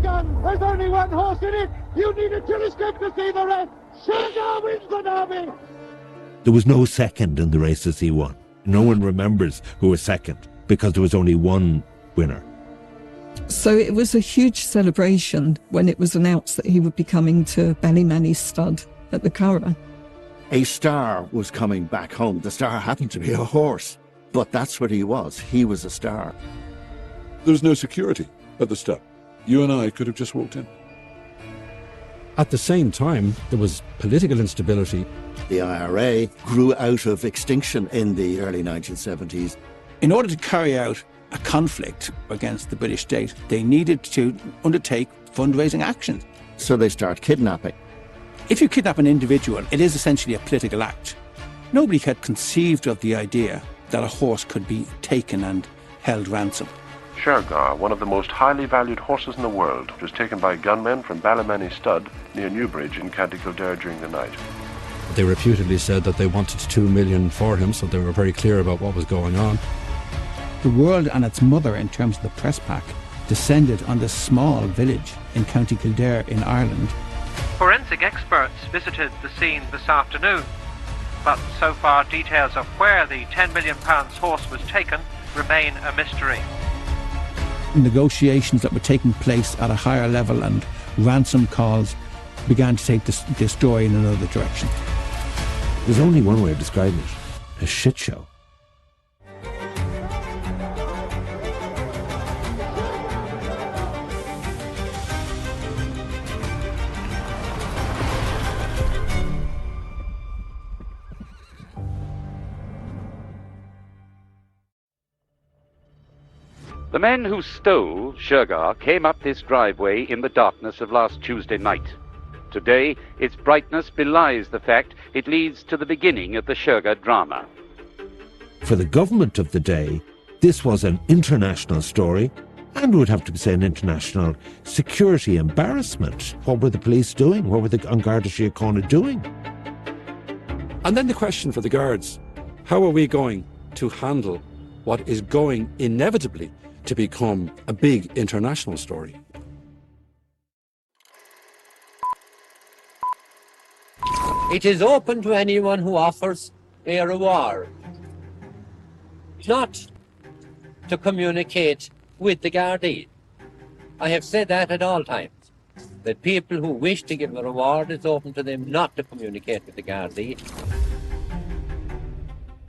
gun! There's only one horse in it! You need a telescope to see the rest! Shergar wins the derby! There was no second in the races he won. No one remembers who was second because there was only one winner. So it was a huge celebration when it was announced that he would be coming to Ballymanny Stud at the Curragh. A star was coming back home. The star happened to be a horse, but that's what he was. He was a star. There was no security at the stud. You and I could have just walked in. At the same time, there was political instability. The IRA grew out of extinction in the early 1970s. In order to carry out a conflict against the British state, they needed to undertake fundraising actions. So they start kidnapping. If you kidnap an individual, it is essentially a political act. Nobody had conceived of the idea that a horse could be taken and held ransom. Shergar, one of the most highly valued horses in the world, was taken by gunmen from Ballymanny Stud near Newbridge in County Kildare during the night. They reputedly said that they wanted $2 million for him, so they were very clear about what was going on. The world and its mother, in terms of the press pack, descended on this small village in County Kildare in Ireland. Forensic experts visited the scene this afternoon, but so far details of where the £10 million horse was taken remain a mystery. Negotiations that were taking place at a higher level and ransom calls began to take this story in another direction. There's only one way of describing it: a shit show. The men who stole Shergar came up this driveway in the darkness of last Tuesday night. Today, its brightness belies the fact it leads to the beginning of the Shergar drama. For the government of the day, this was an international story, and would have to say an international security embarrassment. What were the police doing? What were the An Garda Síochána doing? And then the question for the guards: how are we going to handle what is going inevitably to become a big international story? It is open to anyone who offers a reward, not to communicate with the Gardaí. I have said that at all times, that people who wish to give a reward, it's open to them not to communicate with the Gardaí.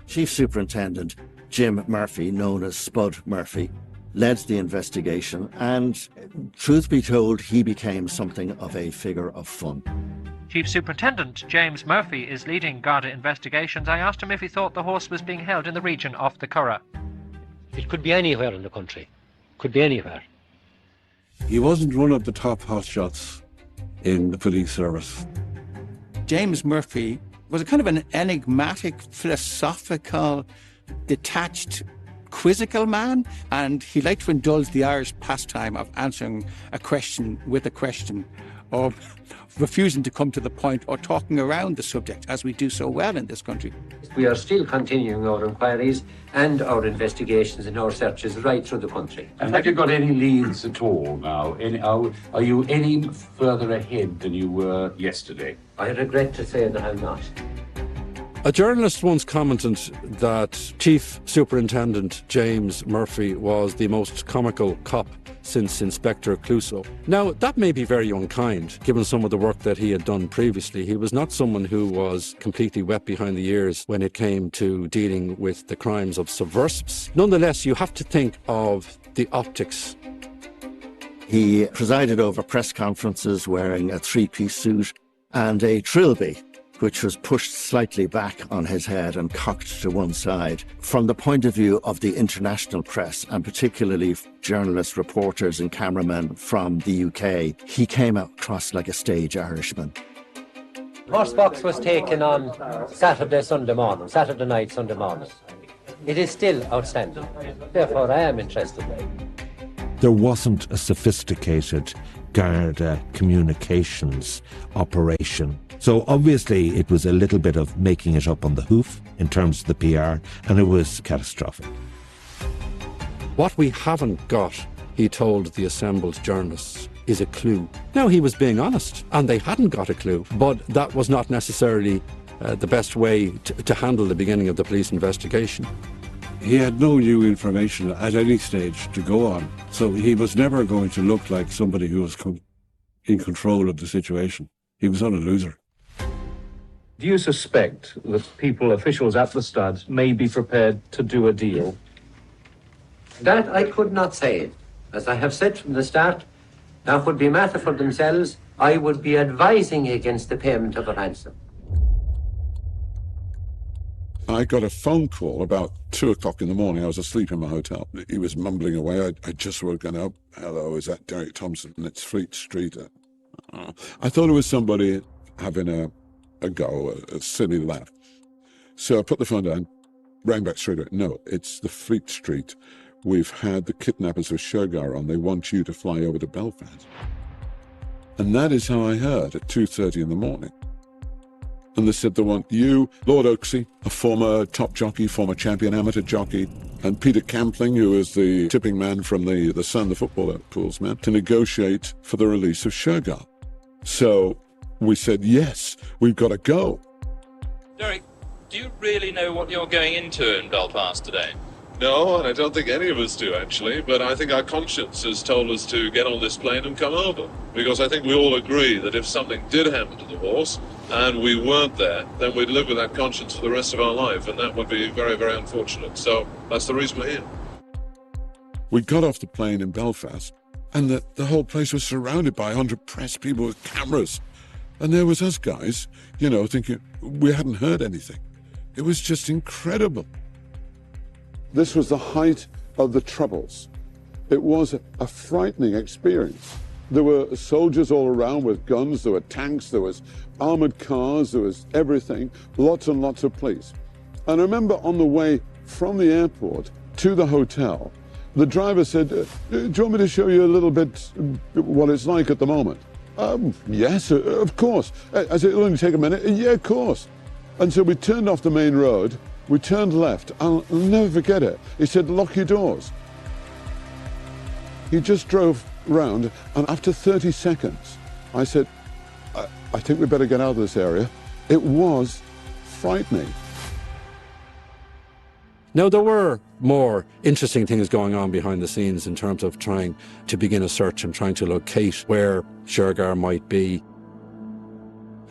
Chief Superintendent Jim Murphy, known as Spud Murphy, led the investigation, and truth be told, he became something of a figure of fun. Chief Superintendent James Murphy is leading Garda investigations. I asked him if he thought the horse was being held in the region of the Curragh. It could be anywhere in the country. Could be anywhere. He wasn't one of the top hotshots in the police service. James Murphy was a kind of an enigmatic, philosophical, detached, quizzical man, and he liked to indulge the Irish pastime of answering a question with a question, or refusing to come to the point, or talking around the subject, as we do so well in this country. We are still continuing our inquiries and our investigations and our searches right through the country. And have you got any leads at all now? Are you any further ahead than you were yesterday? I regret to say that I'm not. A journalist once commented that Chief Superintendent James Murphy was the most comical cop since Inspector Clouseau. Now, that may be very unkind, given some of the work that he had done previously. He was not someone who was completely wet behind the ears when it came to dealing with the crimes of subversives. Nonetheless, you have to think of the optics. He presided over press conferences wearing a three-piece suit and a trilby, which was pushed slightly back on his head and cocked to one side. From the point of view of the international press, and particularly journalists, reporters and cameramen from the UK, he came across like a stage Irishman. Horsebox was taken on Saturday night, Sunday morning. It is still outstanding. Therefore, I am interested. There wasn't a sophisticated Garda communications operation. So obviously it was a little bit of making it up on the hoof in terms of the PR, and it was catastrophic. What we haven't got, he told the assembled journalists, is a clue. Now, he was being honest, and they hadn't got a clue, but that was not necessarily the best way to handle the beginning of the police investigation. He had no new information at any stage to go on, so he was never going to look like somebody who was in control of the situation. He was not a loser. Do you suspect that officials at the studs, may be prepared to do a deal? That I could not say. As I have said from the start, that would be a matter for themselves. I would be advising against the payment of a ransom. I got a phone call about 2 o'clock in the morning. I was asleep in my hotel. He was mumbling away. I'd just woken up. Hello, is that Derek Thompson? It's Fleet Street. I thought it was somebody having a go, a silly laugh. So I put the phone down, rang back straight away. No, it's the Fleet Street. We've had the kidnappers of Shergar on. They want you to fly over to Belfast. And that is how I heard at 2:30 in the morning. And they said they want you, Lord Oaksey, a former top jockey, former champion amateur jockey, and Peter Campling, who is the tipping man from the Sun, the football pools man, to negotiate for the release of Shergar. So we said, yes, we've got to go. Derek, do you really know what you're going into in Belfast today? No, and I don't think any of us do, actually, but I think our conscience has told us to get on this plane and come over. Because I think we all agree that if something did happen to the horse, and we weren't there, then we'd live with that conscience for the rest of our life, and that would be very, very unfortunate. So that's the reason we're here. We got off the plane in Belfast, and the whole place was surrounded by 100 press people with cameras. And there was us guys, thinking we hadn't heard anything. It was just incredible. This was the height of the Troubles. It was a frightening experience. There were soldiers all around with guns, there were tanks, there was armored cars, there was everything, lots and lots of police. And I remember on the way from the airport to the hotel, the driver said, do you want me to show you a little bit what it's like at the moment? Yes, of course. I said, it'll only take a minute. Yeah, of course. And so we turned off the main road, we turned left. I'll never forget it. He said, lock your doors. He just drove round, and after 30 seconds, I said, I think we better get out of this area. It was frightening. Now, there were more interesting things going on behind the scenes in terms of trying to begin a search and trying to locate where Shergar might be.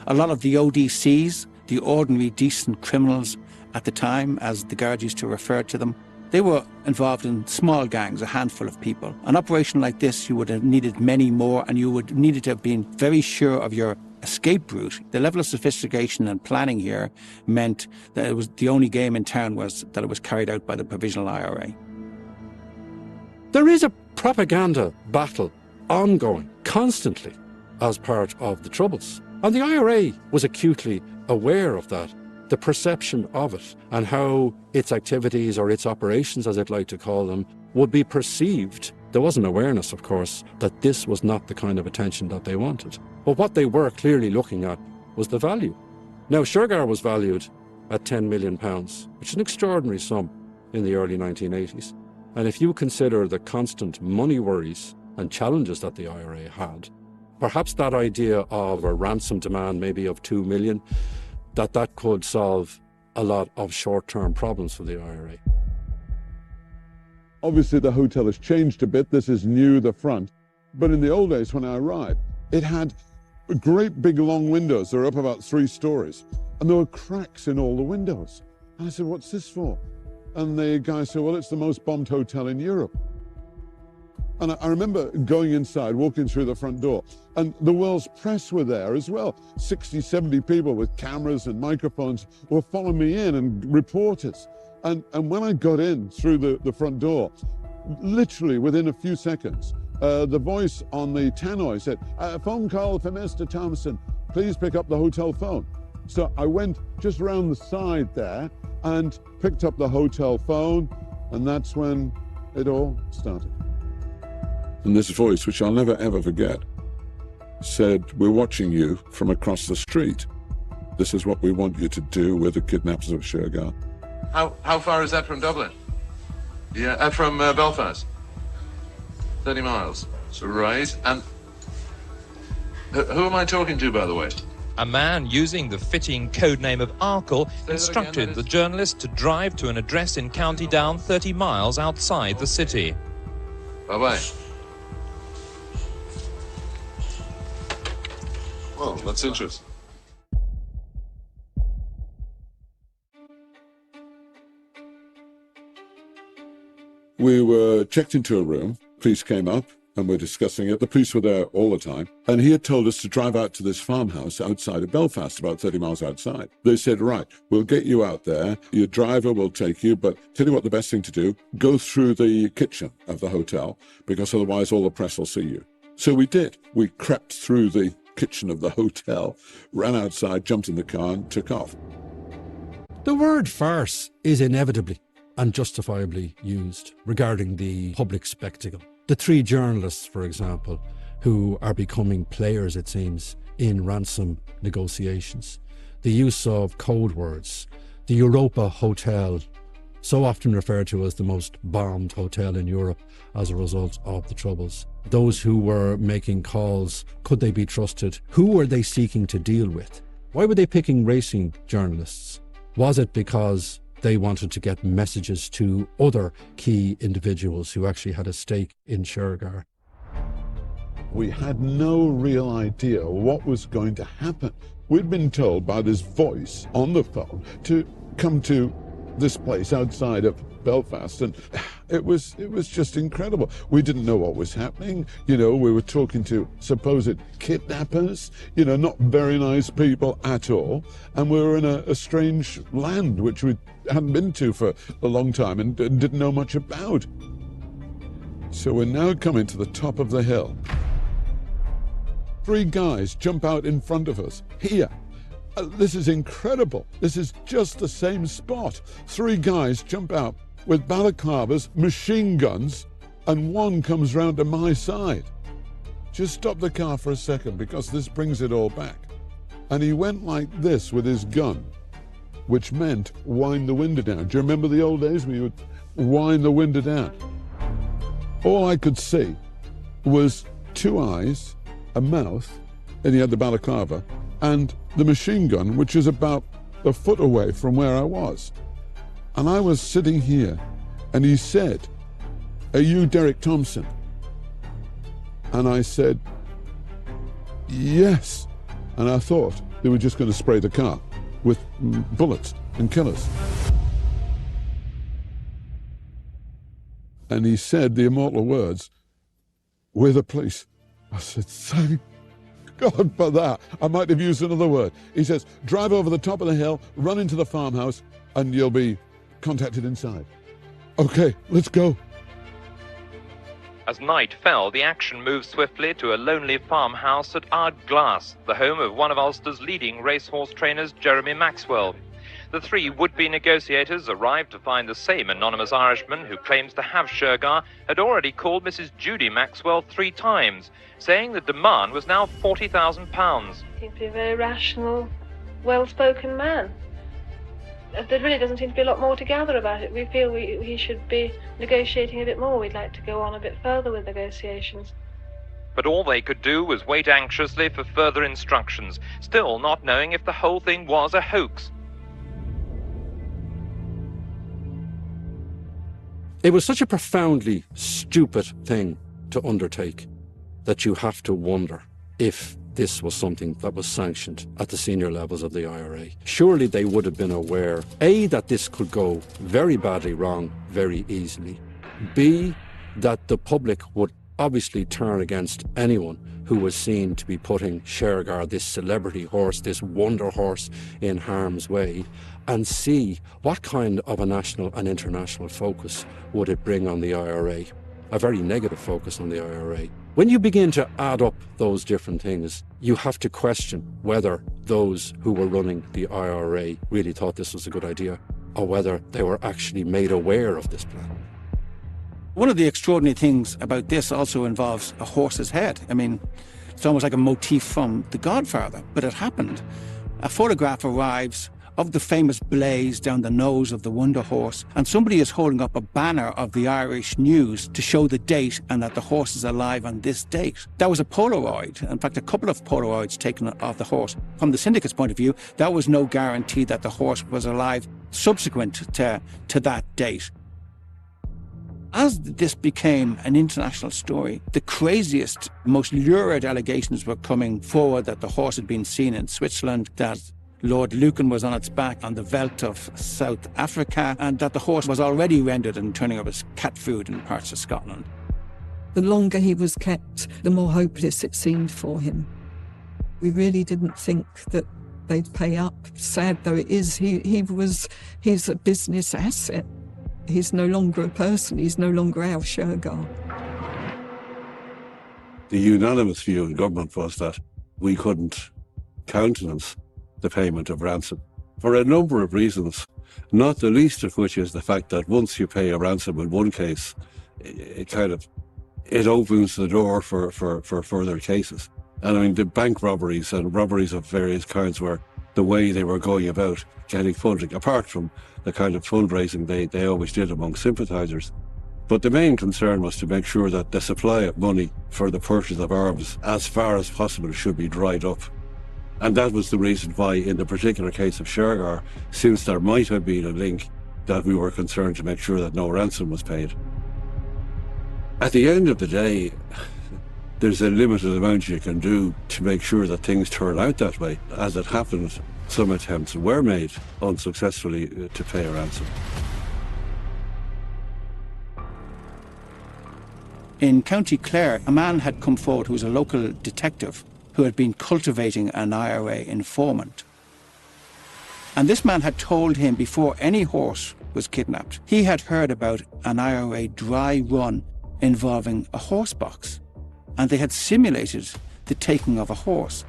A lot of the ODCs, the ordinary decent criminals at the time, as the guards used to refer to them, they were involved in small gangs, a handful of people. An operation like this, you would have needed many more, and you would needed to have been very sure of your escape route. The level of sophistication and planning here meant that it was the only game in town was that it was carried out by the Provisional IRA. There is a propaganda battle ongoing constantly as part of the Troubles. And the IRA was acutely aware of that, the perception of it, and how its activities, or its operations as I'd like to call them, would be perceived. There was an awareness, of course, that this was not the kind of attention that they wanted. But what they were clearly looking at was the value. Now, Shergar was valued at £10 million, which is an extraordinary sum in the early 1980s. And if you consider the constant money worries and challenges that the IRA had, perhaps that idea of a ransom demand maybe of $2 million, that could solve a lot of short-term problems for the IRA. Obviously, the hotel has changed a bit. This is new, the front. But in the old days when I arrived, it had great big long windows. They were up about 3 stories. And there were cracks in all the windows. And I said, what's this for? And the guy said, well, it's the most bombed hotel in Europe. And I remember going inside, walking through the front door, and the world's press were there as well. 60, 70 people with cameras and microphones were following me in, and reporters. And when I got in through the front door, literally within a few seconds, the voice on the tannoy said, a phone call for Mr. Thompson, please pick up the hotel phone. So I went just around the side there and picked up the hotel phone, and that's when it all started. And this voice, which I'll never ever forget, said, we're watching you from across the street. This is what we want you to do with the kidnappers of Shergar. How far is that from Dublin? Yeah, from Belfast. 30 miles. So right, and Who am I talking to, by the way? A man using the fitting codename of Arkle instructed the journalist to drive to an address in County Down 30 miles outside the city. Bye-bye. Well, that's interesting. We were checked into a room. Police came up and we're discussing it. The police were there all the time. And he had told us to drive out to this farmhouse outside of Belfast, about 30 miles outside. They said, right, we'll get you out there. Your driver will take you, but tell you what the best thing to do, go through the kitchen of the hotel, because otherwise all the press will see you. So we did. We crept through the kitchen of the hotel, ran outside, jumped in the car and took off. The word farce is inevitably and justifiably used regarding the public spectacle. The three journalists, for example, who are becoming players, it seems, in ransom negotiations. The use of code words. The Europa Hotel, so often referred to as the most bombed hotel in Europe as a result of the Troubles. Those who were making calls, could they be trusted? Who were they seeking to deal with? Why were they picking racing journalists? Was it because they wanted to get messages to other key individuals who actually had a stake in Shergar? We had no real idea what was going to happen. We'd been told by this voice on the phone to come to this place outside of Belfast, and it was just incredible. We didn't know what was happening. You know, we were talking to supposed kidnappers, you know, not very nice people at all, and we were in a strange land which we hadn't been to for a long time and didn't know much about. So we're now coming to the top of the hill. 3 guys jump out in front of us here. This is incredible. This is just the same spot. 3 guys jump out with balaclavas, machine guns, and one comes round to my side. Just stop the car for a second, because this brings it all back. And he went like this with his gun, which meant wind the window down. Do you remember the old days when you would wind the window down? All I could see was 2 eyes, a mouth, and he had the balaclava, and the machine gun, which is about a foot away from where I was. And I was sitting here, and he said, "Are you Derek Thompson?" And I said, "Yes." And I thought they were just going to spray the car with bullets and kill us. And he said the immortal words, "We're the police." I said, "Thank God for that." I might have used another word. He says, "Drive over the top of the hill, run into the farmhouse, and you'll be contacted inside." Okay, let's go. As night fell, the action moved swiftly to a lonely farmhouse at Arkle, the home of one of Ulster's leading racehorse trainers, Jeremy Maxwell. The 3 would-be negotiators arrived to find the same anonymous Irishman who claims to have Shergar had already called Mrs. Judy Maxwell 3 times, saying the demand was now £40,000. He seems to be a very rational, well-spoken man. There really doesn't seem to be a lot more to gather about it. We feel he should be negotiating a bit more. We'd like to go on a bit further with negotiations. But all they could do was wait anxiously for further instructions, still not knowing if the whole thing was a hoax. It was such a profoundly stupid thing to undertake that you have to wonder if this was something that was sanctioned at the senior levels of the IRA. Surely they would have been aware, A, that this could go very badly wrong very easily, B, that the public would obviously turn against anyone who was seen to be putting Shergar, this celebrity horse, this wonder horse, in harm's way, and C, what kind of a national and international focus would it bring on the IRA? A very negative focus on the IRA. When you begin to add up those different things, you have to question whether those who were running the IRA really thought this was a good idea, or whether they were actually made aware of this plan. One of the extraordinary things about this also involves a horse's head. I mean, it's almost like a motif from The Godfather, but it happened. A photograph arrives of the famous blaze down the nose of the Wonder Horse, and somebody is holding up a banner of the Irish News to show the date and that the horse is alive on this date. That was a Polaroid, in fact a couple of Polaroids taken of the horse. From the syndicate's point of view, that was no guarantee that the horse was alive subsequent to that date. As this became an international story, the craziest, most lurid allegations were coming forward that the horse had been seen in Switzerland, that Lord Lucan was on its back on the veldt of South Africa, and that the horse was already rendered and turning up as cat food in parts of Scotland. The longer he was kept, the more hopeless it seemed for him. We really didn't think that they'd pay up. Sad though it is, he's a business asset. He's no longer a person, he's no longer our Shergar. The unanimous view in government was that we couldn't countenance the payment of ransom for a number of reasons, not the least of which is the fact that once you pay a ransom in one case, it opens the door for further cases. And I mean, the bank robberies and robberies of various kinds were the way they were going about getting funding, apart from the kind of fundraising they always did among sympathisers. But the main concern was to make sure that the supply of money for the purchase of arms, as far as possible, should be dried up. And that was the reason why, in the particular case of Shergar, since there might have been a link, that we were concerned to make sure that no ransom was paid. At the end of the day, there's a limited amount you can do to make sure that things turn out that way. As it happened, some attempts were made unsuccessfully to pay a ransom. In County Clare, a man had come forward who was a local detective who had been cultivating an IRA informant. And this man had told him before any horse was kidnapped, he had heard about an IRA dry run involving a horse box, and they had simulated the taking of a horse.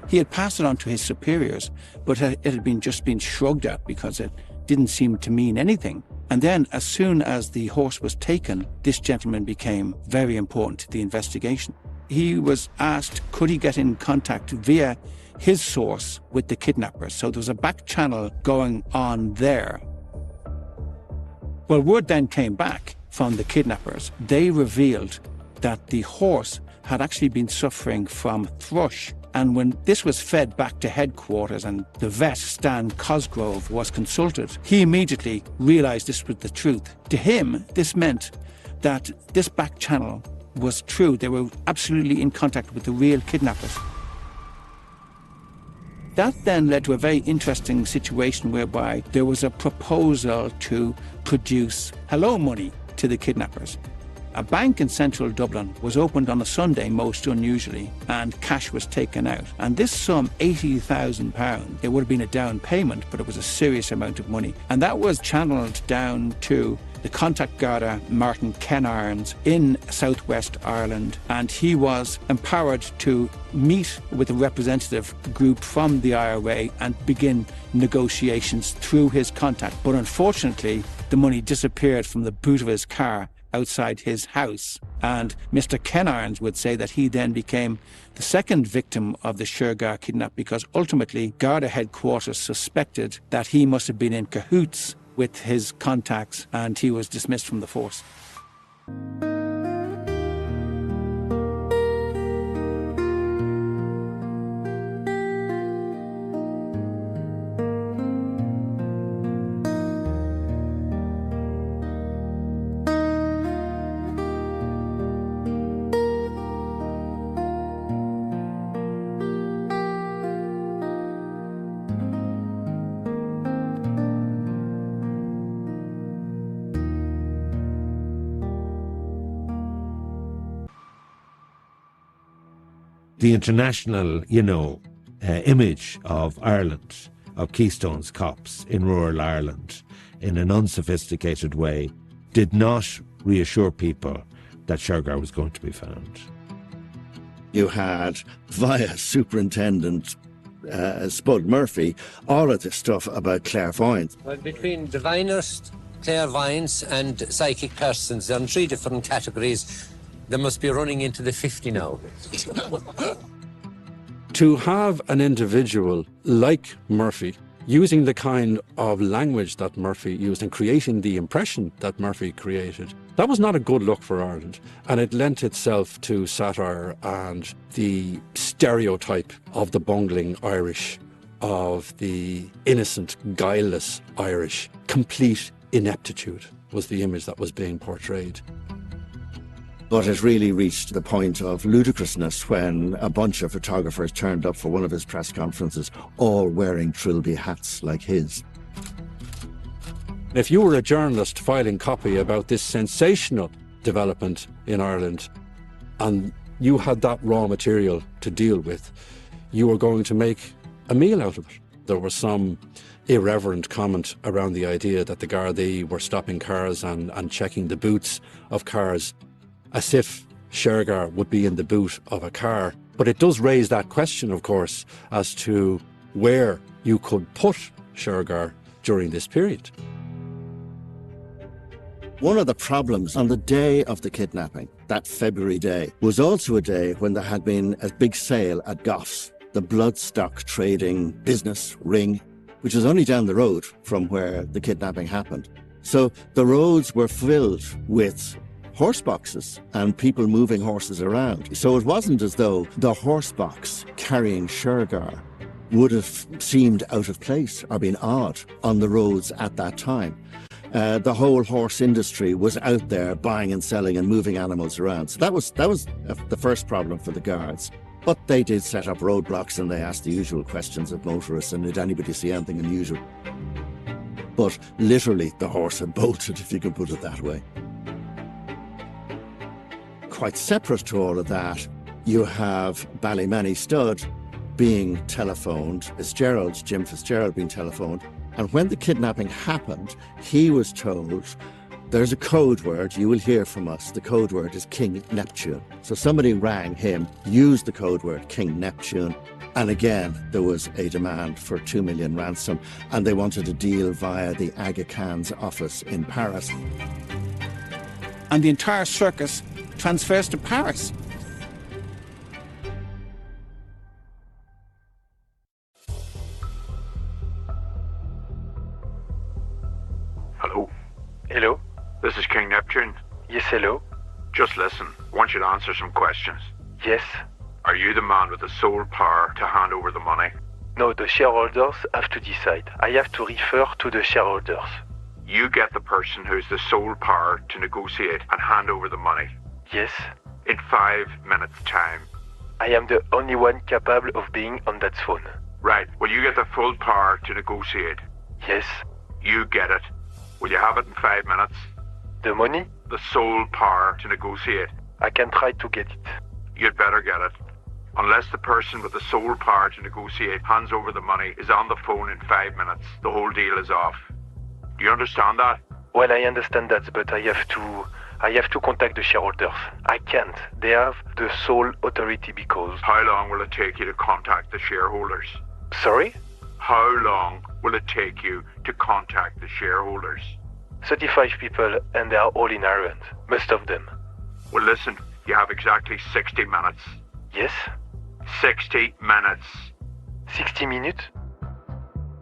He had passed it on to his superiors, but it had just been shrugged at because it didn't seem to mean anything. And then, as soon as the horse was taken, this gentleman became very important to the investigation. He was asked, could he get in contact via his source with the kidnappers? So there was a back channel going on there. Well, word then came back from the kidnappers. They revealed that the horse had actually been suffering from thrush. And when this was fed back to headquarters and the vet, Stan Cosgrove, was consulted, he immediately realised this was the truth. To him, this meant that this back channel was true. They were absolutely in contact with the real kidnappers. That then led to a very interesting situation whereby there was a proposal to produce hello money to the kidnappers. A bank in central Dublin was opened on a Sunday, most unusually, and cash was taken out. And this sum, £80,000, it would have been a down payment, but it was a serious amount of money. And that was channelled down to the contact Garda, Martin Kenarns, in southwest Ireland, and he was empowered to meet with a representative group from the IRA and begin negotiations through his contact. But unfortunately, the money disappeared from the boot of his car outside his house. And Mr. Kenarns would say that he then became the second victim of the Shergar kidnap because ultimately Garda headquarters suspected that he must have been in cahoots with his contacts, and he was dismissed from the force. The international, image of Ireland, of Keystone's cops in rural Ireland, in an unsophisticated way, did not reassure people that Shergar was going to be found. You had, via Superintendent Spud Murphy, all of this stuff about clairvoyance. Well, between diviners, clairvoyants and psychic persons, there are 3 different categories. They must be running into the 50 now. To have an individual like Murphy using the kind of language that Murphy used and creating the impression that Murphy created, that was not a good look for Ireland. And it lent itself to satire and the stereotype of the bungling Irish, of the innocent, guileless Irish. Complete ineptitude was the image that was being portrayed. But it really reached the point of ludicrousness when a bunch of photographers turned up for one of his press conferences, all wearing Trilby hats like his. If you were a journalist filing copy about this sensational development in Ireland, and you had that raw material to deal with, you were going to make a meal out of it. There was some irreverent comment around the idea that the Gardaí were stopping cars and checking the boots of cars, as if Shergar would be in the boot of a car. But it does raise that question, of course, as to where you could put Shergar during this period. One of the problems on the day of the kidnapping, that February day, was also a day when there had been a big sale at Goff's, the bloodstock trading business ring, which was only down the road from where the kidnapping happened. So the roads were filled with horse boxes and people moving horses around. So it wasn't as though the horse box carrying Shergar would have seemed out of place or been odd on the roads at that time. The whole horse industry was out there buying and selling and moving animals around. So that was the first problem for the guards. But they did set up roadblocks and they asked the usual questions of motorists, and did anybody see anything unusual? But literally the horse had bolted, if you can put it that way. Quite separate to all of that, you have Ballymanny Stud being telephoned, Jim Fitzgerald being telephoned, and when the kidnapping happened, he was told, there's a code word, you will hear from us, the code word is King Neptune. So somebody rang him, used the code word King Neptune, and again there was a demand for 2 million ransom, and they wanted a deal via the Aga Khan's office in Paris. And the entire circus transfers to Paris. Hello? Hello? This is King Neptune. Yes, hello? Just listen. I want you to answer some questions. Yes? Are you the man with the sole power to hand over the money? No, the shareholders have to decide. I have to refer to the shareholders. You get the person who's the sole power to negotiate and hand over the money. Yes? In 5 minutes' time. I am the only one capable of being on that phone. Right. Well, you get the full power to negotiate. Yes? You get it. Will you have it in 5 minutes? The money? The sole power to negotiate. I can try to get it. You'd better get it. Unless the person with the sole power to negotiate hands over the money is on the phone in 5 minutes, the whole deal is off. Do you understand that? Well, I understand that, but I have to contact the shareholders. I can't. They have the sole authority because... How long will it take you to contact the shareholders? Sorry? How long will it take you to contact the shareholders? 35 people, and they are all in Ireland. Most of them. Well, listen, you have exactly 60 minutes. Yes? 60 minutes. 60 minutes?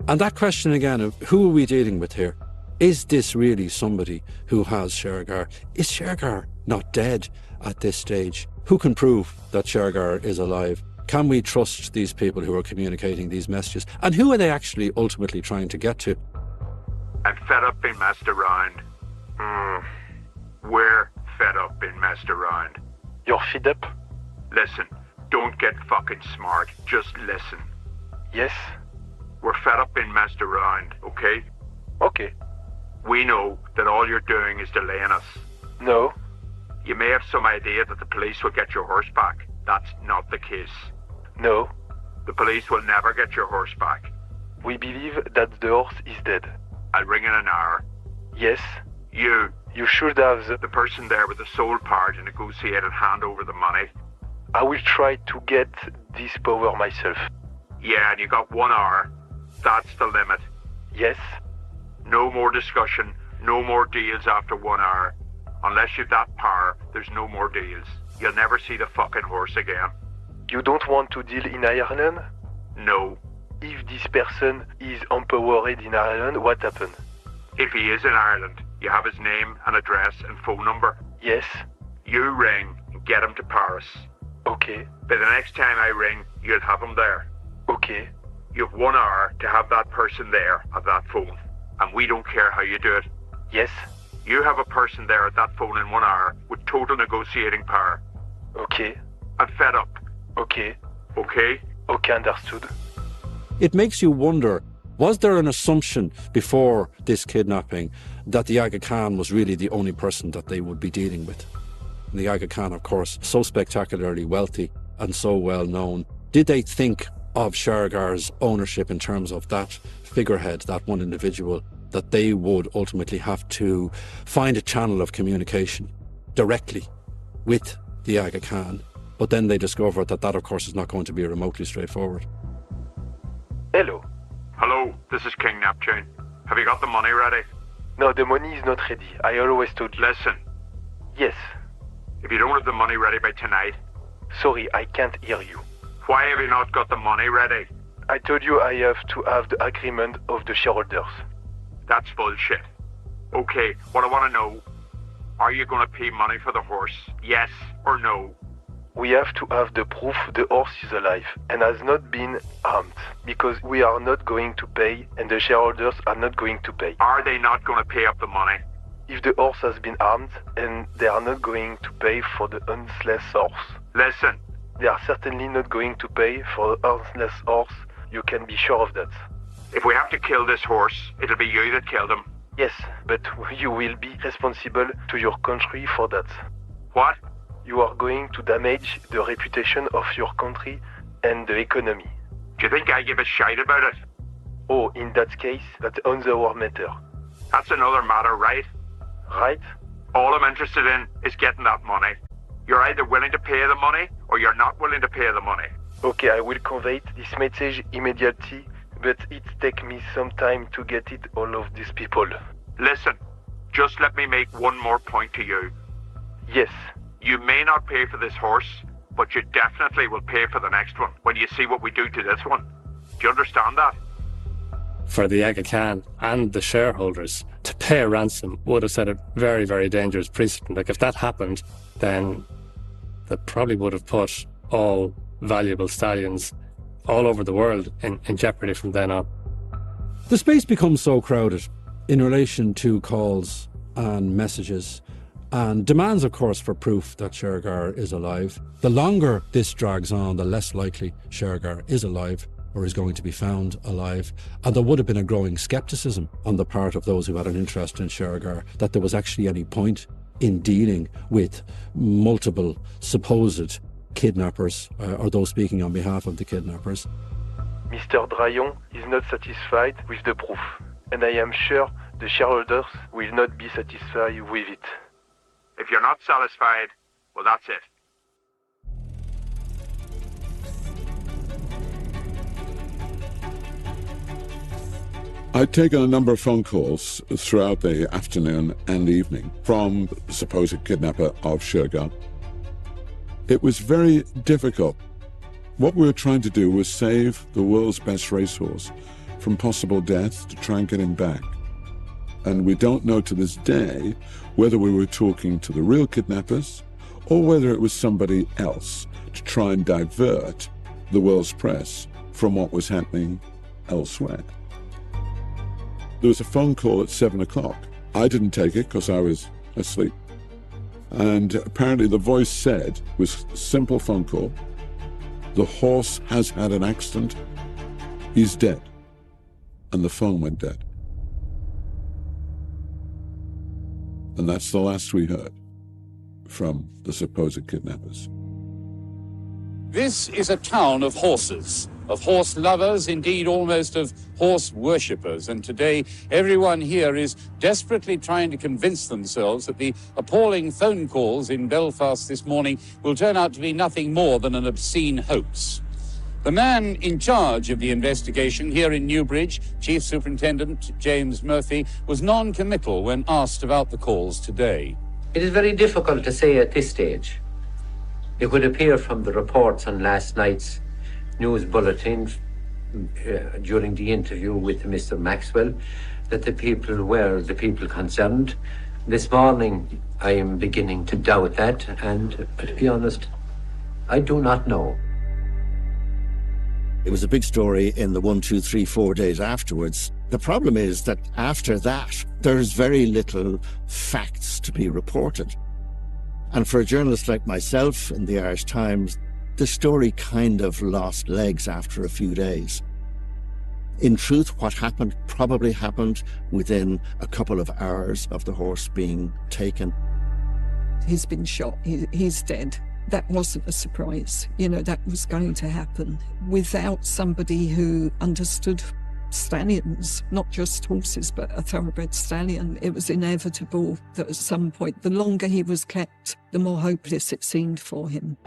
And that question again of who are we dealing with here? Is this really somebody who has Shergar? Is Shergar not dead at this stage? Who can prove that Shergar is alive? Can we trust these people who are communicating these messages? And who are they actually ultimately trying to get to? I'm fed up being messed around. We're fed up being messed around. You're fed up? Listen, don't get fucking smart. Just listen. Yes? We're fed up being messed around, okay? Okay. We know that all you're doing is delaying us. No. You may have some idea that the police will get your horse back. That's not the case. No. The police will never get your horse back. We believe that the horse is dead. I'll ring in an hour. Yes? You should have the person there with the sole power to negotiate and hand over the money. I will try to get this power myself. Yeah, and you got 1 hour. That's the limit. Yes? No more discussion, no more deals after 1 hour. Unless you've that power, there's no more deals. You'll never see the fucking horse again. You don't want to deal in Ireland? No. if this person is empowered in Ireland, what happened? If he is in Ireland, you have his name and address and phone number. Yes. You ring and get him to Paris. Okay. By the next time I ring, you'll have him there. Okay. You have 1 hour to have that person there at that phone. And we don't care how you do it. Yes. You have a person there at that phone in 1 hour with total negotiating power. Okay. I'm fed up. Okay. Okay? Okay, understood. It makes you wonder, was there an assumption before this kidnapping that the Aga Khan was really the only person that they would be dealing with? The Aga Khan, of course, so spectacularly wealthy and so well known. Did they think of Shergar's ownership in terms of that figurehead, that one individual, that they would ultimately have to find a channel of communication directly with the Aga Khan? But then they discovered that, of course, is not going to be remotely straightforward. Hello. Hello, this is King Neptune. Have you got the money ready? No, the money is not ready. I always told you. Listen. Yes. If you don't have the money ready by tonight... Sorry, I can't hear you. Why have you not got the money ready? I told you I have to have the agreement of the shareholders. That's bullshit. Okay, what I want to know, are you going to pay money for the horse? Yes or no? We have to have the proof the horse is alive and has not been harmed, because we are not going to pay and the shareholders are not going to pay. Are they not going to pay up the money? If the horse has been harmed and they are not going to pay for the horseless horse. Listen. They are certainly not going to pay for the horseless horse. You can be sure of that. If we have to kill this horse, it'll be you that killed him. Yes, but you will be responsible to your country for that. What? You are going to damage the reputation of your country and the economy. Do you think I give a shite about it? Oh, in that case, that's another matter. That's another matter, right? Right? All I'm interested in is getting that money. You're either willing to pay the money or you're not willing to pay the money. Okay, I will convey this message immediately, but it takes me some time to get it all of these people. Listen, just let me make one more point to you. Yes. You may not pay for this horse, but you definitely will pay for the next one when you see what we do to this one. Do you understand that? For the Aga Khan and the shareholders to pay a ransom would have set a very, very dangerous precedent. Like, if that happened, then that probably would have put all valuable stallions all over the world in jeopardy from then on. The space becomes so crowded in relation to calls and messages and demands, of course, for proof that Shergar is alive. The longer this drags on, the less likely Shergar is alive or is going to be found alive. And there would have been a growing scepticism on the part of those who had an interest in Shergar that there was actually any point in dealing with multiple supposed kidnappers or those speaking on behalf of the kidnappers. Mr. Drayon is not satisfied with the proof, and I am sure the shareholders will not be satisfied with it. If you're not satisfied, well, that's it. I'd taken a number of phone calls throughout the afternoon and evening from the supposed kidnapper of Shergar. It was very difficult. What we were trying to do was save the world's best racehorse from possible death to try and get him back. And we don't know to this day whether we were talking to the real kidnappers or whether it was somebody else to try and divert the world's press from what was happening elsewhere. There was a phone call at 7 o'clock. I didn't take it because I was asleep. And apparently the voice said, was a simple phone call, "The horse has had an accident. He's dead." And the phone went dead. And that's the last we heard from the supposed kidnappers. This is a town of horses, of horse lovers, indeed almost of horse worshippers. And today, everyone here is desperately trying to convince themselves that the appalling phone calls in Belfast this morning will turn out to be nothing more than an obscene hoax. The man in charge of the investigation here in Newbridge, Chief Superintendent James Murphy, was non-committal when asked about the calls today. It is very difficult to say at this stage. It would appear from the reports on last night's news bulletin during the interview with Mr. Maxwell that the people were the people concerned. This morning, I am beginning to doubt that, and to be honest, I do not know. It was a big story in the 1, 2, 3, 4 days afterwards. The problem is that after that, there's very little facts to be reported. And for a journalist like myself in the Irish Times, the story kind of lost legs after a few days. In truth, what happened probably happened within a couple of hours of the horse being taken. He's been shot. He's dead. That wasn't a surprise. You know, that was going to happen. Without somebody who understood stallions, not just horses, but a thoroughbred stallion, it was inevitable that at some point, the longer he was kept, the more hopeless it seemed for him.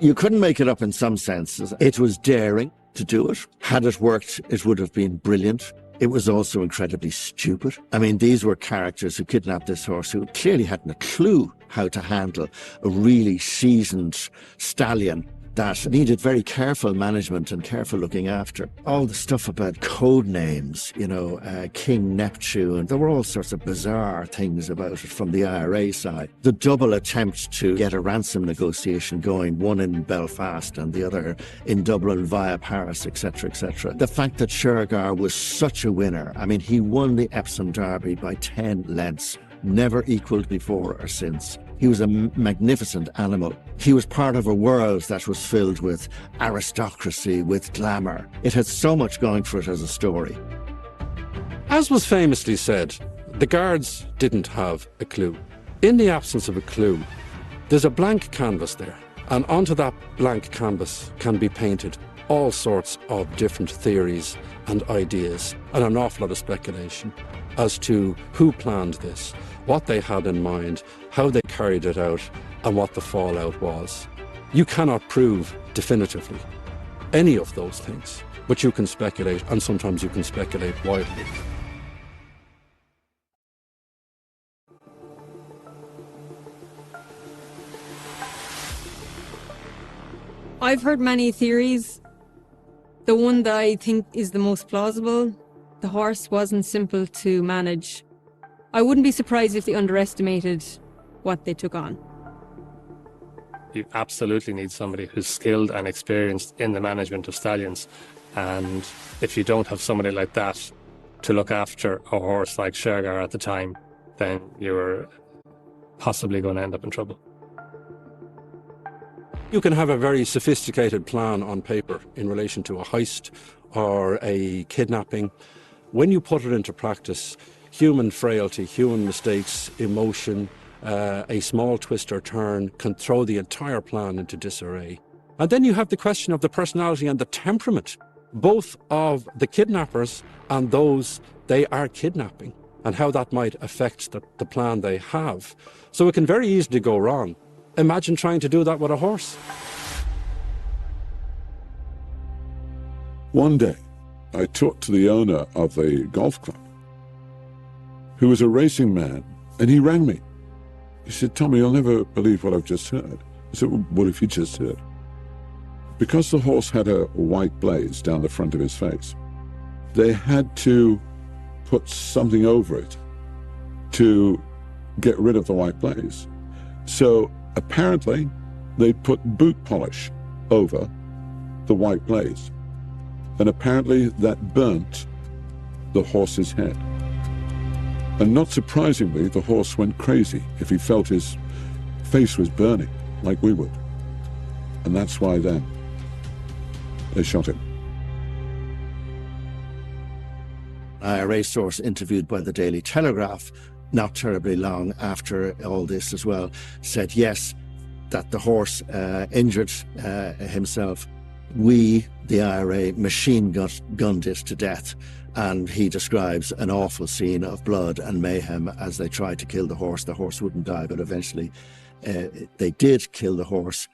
You couldn't make it up in some senses. It was daring to do it. Had it worked, it would have been brilliant. It was also incredibly stupid. I mean, these were characters who kidnapped this horse who clearly hadn't a clue how to handle a really seasoned stallion that needed very careful management and careful looking after. All the stuff about code names, you know, King Neptune, there were all sorts of bizarre things about it from the IRA side. The double attempt to get a ransom negotiation going, one in Belfast and the other in Dublin via Paris, etc., etc. The fact that Shergar was such a winner, I mean, he won the Epsom Derby by 10 lengths, never equalled before or since. He was a magnificent animal. He was part of a world that was filled with aristocracy, with glamour. It had so much going for it as a story. As was famously said, the guards didn't have a clue. In the absence of a clue, there's a blank canvas there, and onto that blank canvas can be painted all sorts of different theories and ideas, and an awful lot of speculation as to who planned this, what they had in mind, how they carried it out, and what the fallout was. You cannot prove definitively any of those things, but you can speculate, and sometimes you can speculate wildly. I've heard many theories. The one that I think is the most plausible, the horse wasn't simple to manage. I wouldn't be surprised if they underestimated what they took on. You absolutely need somebody who's skilled and experienced in the management of stallions. And if you don't have somebody like that to look after a horse like Shergar at the time, then you're possibly going to end up in trouble. You can have a very sophisticated plan on paper in relation to a heist or a kidnapping. When you put it into practice, human frailty, human mistakes, emotion, a small twist or turn can throw the entire plan into disarray. And then you have the question of the personality and the temperament, both of the kidnappers and those they are kidnapping, and how that might affect the plan they have. So it can very easily go wrong. Imagine trying to do that with a horse. One day, I talked to the owner of the golf club, who was a racing man, and he rang me. He said, "Tommy, you'll never believe what I've just heard." I said, "Well, what have you just heard?" Because the horse had a white blaze down the front of his face, they had to put something over it to get rid of the white blaze. So apparently, they put boot polish over the white blaze. And apparently that burnt the horse's head. And not surprisingly, the horse went crazy if he felt his face was burning, like we would. And that's why then they shot him. A racehorse interviewed by the Daily Telegraph, not terribly long after all this as well, said yes, that the horse injured himself. We, the IRA, machine-gunned it to death. And he describes an awful scene of blood and mayhem as they tried to kill the horse. The horse wouldn't die, but eventually they did kill the horse.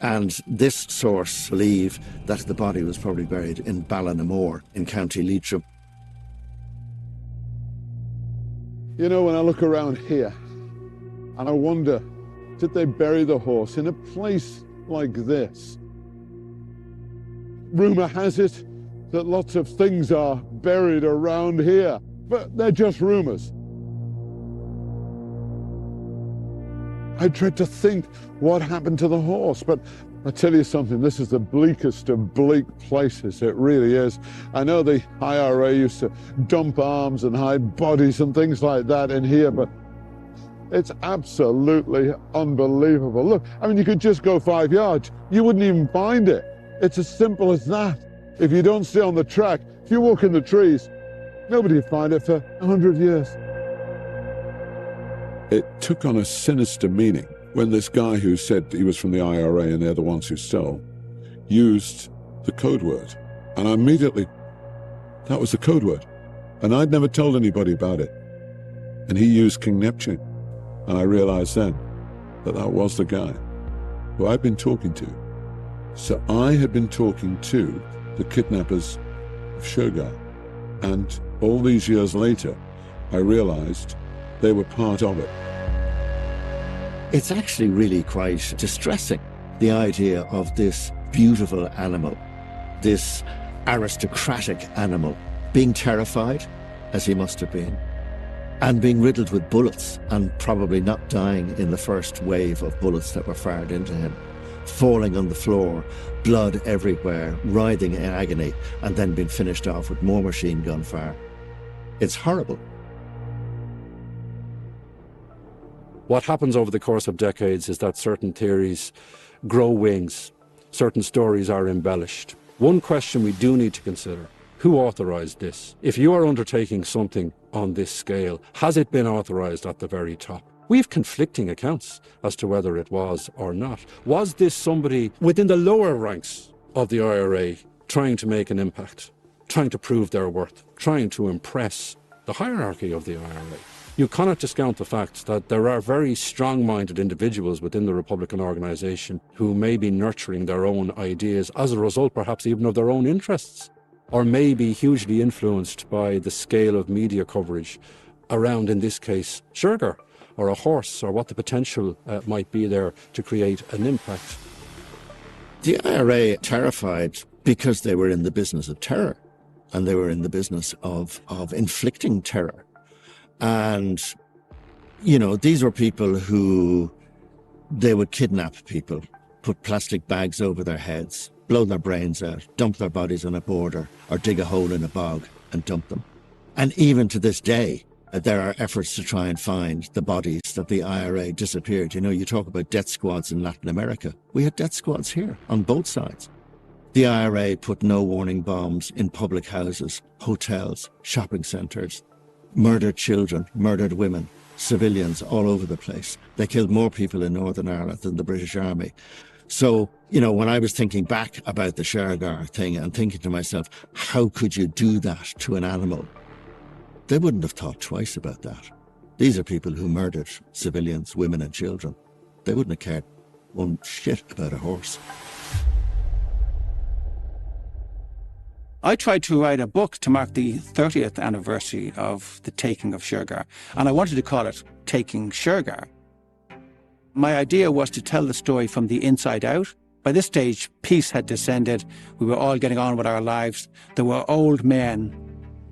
And this source believe that the body was probably buried in Ballinamore in County Leitrim. You know, when I look around here, and I wonder, did they bury the horse in a place like this? Rumour has it that lots of things are buried around here, but they're just rumours. I dread to think what happened to the horse, but I tell you something, this is the bleakest of bleak places, it really is. I know the IRA used to dump arms and hide bodies and things like that in here, but it's absolutely unbelievable. Look, I mean, you could just go 5 yards, you wouldn't even find it. It's as simple as that. If you don't stay on the track, if you walk in the trees, nobody would find it for 100 years. It took on a sinister meaning when this guy who said he was from the IRA and they're the ones who stole used the code word. And immediately, that was the code word. And I'd never told anybody about it. And he used King Neptune. And I realized then that that was the guy who I'd been talking to. So I had been talking to the kidnappers of Shergar. And all these years later, I realized they were part of it. It's actually really quite distressing, the idea of this beautiful animal, this aristocratic animal, being terrified, as he must have been, and being riddled with bullets and probably not dying in the first wave of bullets that were fired into him, falling on the floor, blood everywhere, writhing in agony, and then being finished off with more machine gun fire. It's horrible. What happens over the course of decades is that certain theories grow wings, certain stories are embellished. One question we do need to consider: who authorised this? If you are undertaking something on this scale, has it been authorised at the very top? We have conflicting accounts as to whether it was or not. Was this somebody within the lower ranks of the IRA trying to make an impact, trying to prove their worth, trying to impress the hierarchy of the IRA? You cannot discount the fact that there are very strong-minded individuals within the Republican organisation who may be nurturing their own ideas as a result perhaps even of their own interests, or may be hugely influenced by the scale of media coverage around, in this case, Shergar, or a horse, or what the potential might be there to create an impact. The IRA terrified because they were in the business of terror, and they were in the business of inflicting terror. And, you know, these were people who, they would kidnap people, put plastic bags over their heads, blow their brains out, dump their bodies on a border, or dig a hole in a bog and dump them. And even to this day, there are efforts to try and find the bodies that the IRA disappeared. You know, you talk about death squads in Latin America. We had death squads here on both sides. The IRA put no warning bombs in public houses, hotels, shopping centres, murdered children, murdered women, civilians all over the place. They killed more people in Northern Ireland than the British Army. So, you know, when I was thinking back about the Shergar thing and thinking to myself, how could you do that to an animal? They wouldn't have thought twice about that. These are people who murdered civilians, women and children. They wouldn't have cared one shit about a horse. I tried to write a book to mark the 30th anniversary of the taking of Shergar, and I wanted to call it Taking Shergar. My idea was to tell the story from the inside out. By this stage, peace had descended. We were all getting on with our lives. There were old men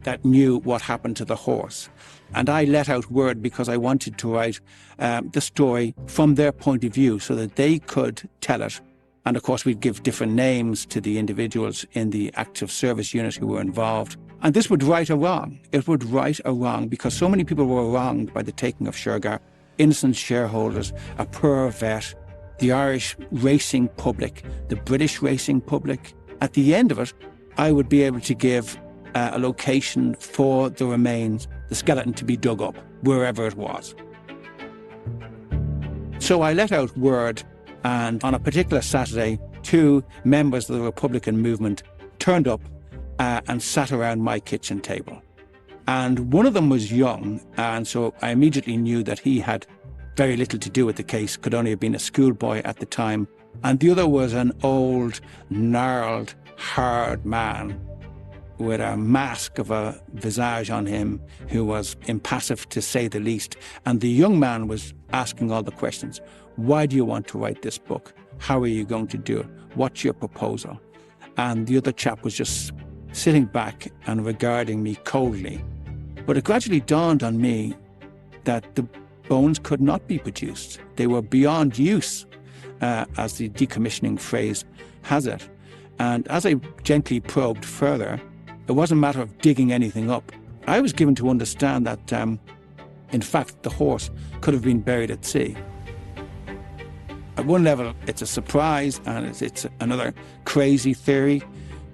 that knew what happened to the horse. And I let out word because I wanted to write the story from their point of view so that they could tell it. And of course, we'd give different names to the individuals in the active service unit who were involved. And this would right a wrong. It would right a wrong because so many people were wronged by the taking of Shergar. Innocent shareholders, a poor vet, the Irish racing public, the British racing public. At the end of it, I would be able to give a location for the remains, the skeleton to be dug up, wherever it was. So I let out word, and on a particular Saturday, 2 members of the Republican movement turned up and sat around my kitchen table. And one of them was young, and so I immediately knew that he had very little to do with the case, could only have been a schoolboy at the time. And the other was an old, gnarled, hard man with a mask of a visage on him who was impassive, to say the least. And the young man was asking all the questions. Why do you want to write this book? How are you going to do it? What's your proposal? and the other chap was just sitting back and regarding me coldly. But it gradually dawned on me that the bones could not be produced. They were beyond use, as the decommissioning phrase has it. And as I gently probed further, it wasn't a matter of digging anything up. I was given to understand that, in fact, the horse could have been buried at sea. At one level, it's a surprise and it's another crazy theory.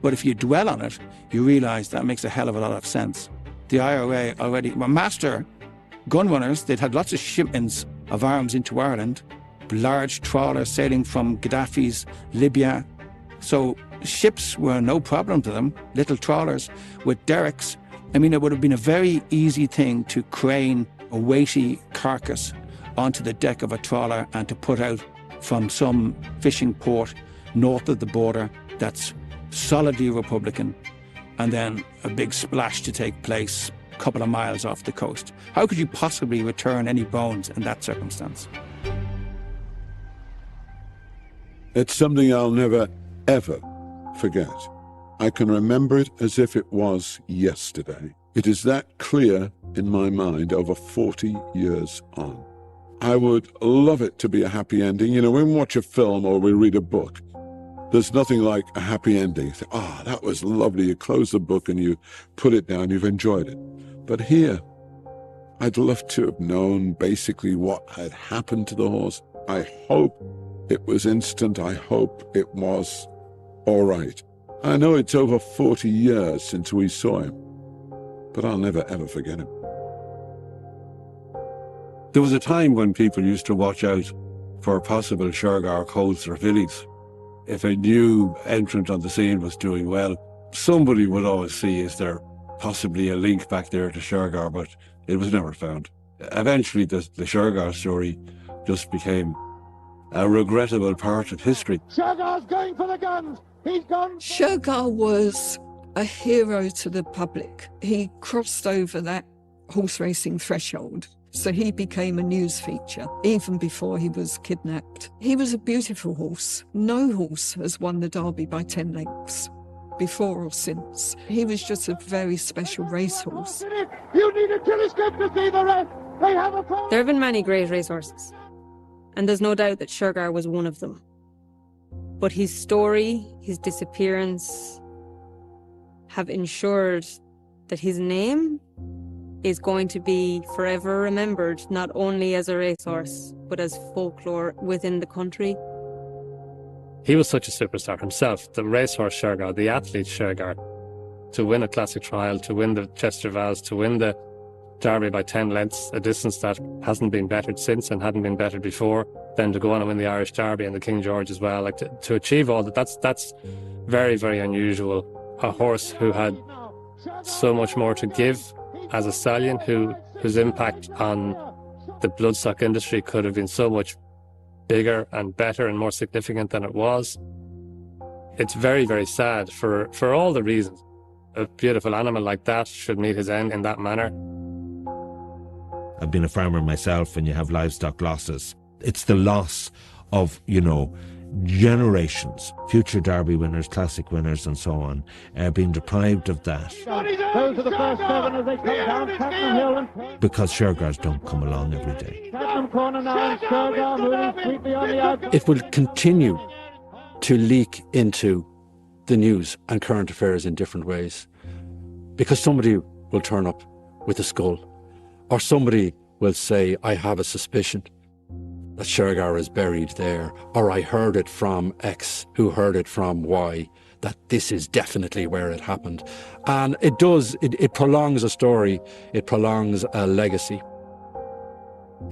But if you dwell on it, you realise that makes a hell of a lot of sense. The IRA already were master gun runners. They'd had lots of shipments of arms into Ireland, large trawlers sailing from Gaddafi's Libya. So ships were no problem to them, little trawlers with derricks. I mean, it would have been a very easy thing to crane a weighty carcass onto the deck of a trawler and to put out from some fishing port north of the border that's solidly Republican, and then a big splash to take place a couple of miles off the coast. How could you possibly return any bones in that circumstance? It's something I'll never, ever forget. I can remember it as if it was yesterday. It is that clear in my mind over 40 years on. I would love it to be a happy ending. You know, when we watch a film or we read a book, there's nothing like a happy ending. You say, oh, that was lovely. You close the book and you put it down. You've enjoyed it. But here, I'd love to have known basically what had happened to the horse. I hope it was instant. I hope it was all right. I know it's over 40 years since we saw him, but I'll never, ever forget him. There was a time when people used to watch out for possible Shergar colts or fillies. If a new entrant on the scene was doing well, somebody would always see, is there possibly a link back there to Shergar, but it was never found. Eventually, the Shergar story just became a regrettable part of history. Shergar's going for the guns! He's gone! Shergar was a hero to the public. He crossed over that horse racing threshold. So he became a news feature, even before he was kidnapped. He was a beautiful horse. No horse has won the Derby by 10 lengths, before or since. He was just a very special racehorse. You need a telescope to see the rest! They have a problem! There have been many great racehorses, and there's no doubt that Shergar was one of them. But his story, his disappearance, have ensured that his name is going to be forever remembered, not only as a racehorse, but as folklore within the country. He was such a superstar himself, the racehorse Shergar, the athlete Shergar. To win a classic trial, to win the Chester Vase, to win the Derby by 10 lengths, a distance that hasn't been bettered since and hadn't been bettered before, then to go on and win the Irish Derby and the King George as well. Like to achieve all that, that's very, very unusual. A horse who had so much more to give as a stallion, whose impact on the bloodstock industry could have been so much bigger and better and more significant than it was. It's very, very sad for all the reasons. A beautiful animal like that should meet his end in that manner. I've been a farmer myself, and you have livestock losses. It's the loss of, generations, future Derby winners, classic winners and so on, being deprived of that. Those are the first 7 as they come down Pattenham Hill and Because Shergars don't come along every day. Pattenham corner now, and Shergar moving sweetly on the outside. It will continue to leak into the news and current affairs in different ways, because somebody will turn up with a skull, or somebody will say, I have a suspicion that Shergar is buried there, or I heard it from X, who heard it from Y, that this is definitely where it happened. And it prolongs a story, it prolongs a legacy.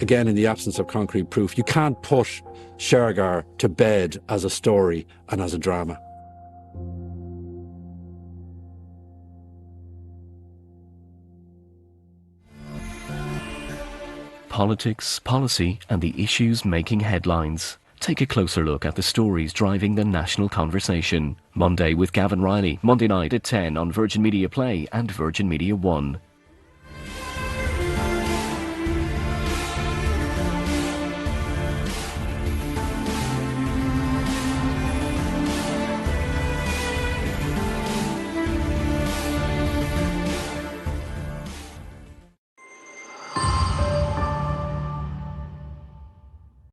Again, in the absence of concrete proof, you can't put Shergar to bed as a story and as a drama. Politics, policy, and the issues making headlines. Take a closer look at the stories driving the national conversation. Monday with Gavin Riley, Monday night at 10 on Virgin Media Play and Virgin Media 1.